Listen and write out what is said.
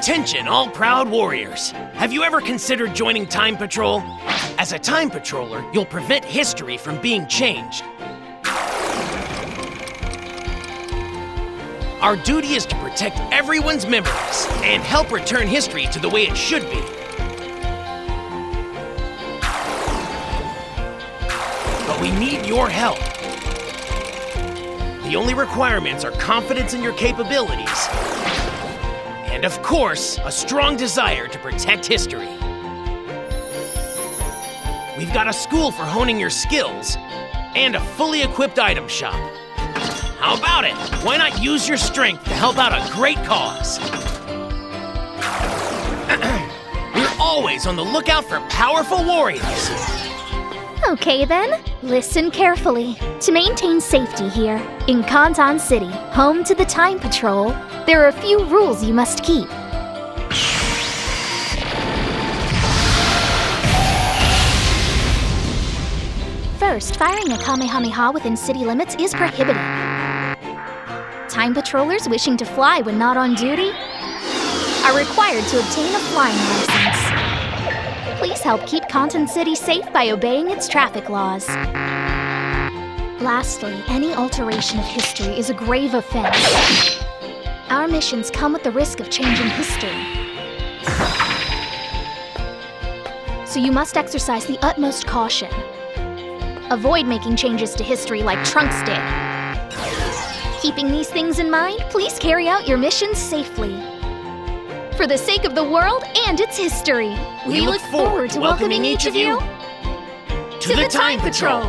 Attention, all proud warriors! Have you ever considered joining Time Patrol? As a Time Patroller, you'll prevent history from being changed. Our duty is to protect everyone's memories and help return history to the way it should be. But we need your help. The only requirements are confidence in your capabilities, and of course, a strong desire to protect history. We've got a school for honing your skills, and a fully equipped item shop. How about it? Why not use your strength to help out a great cause? We're always on the lookout for powerful warriors. Okay then, listen carefully. To maintain safety here, in Kantan City, home to the Time Patrol, there are a few rules you must keep. First, firing a Kamehameha within city limits is prohibited. Time Patrollers wishing to fly when not on duty are required to obtain a flying license. Please help keep Kantan City safe by obeying its traffic laws. Lastly, any alteration of history is a grave offense. Our missions come with the risk of changing history. So you must exercise the utmost caution. Avoid making changes to history like Trunks did. Keeping these things in mind, please carry out your missions safely. For the sake of the world and its history, we look forward to welcoming each of you to the Time Patrol.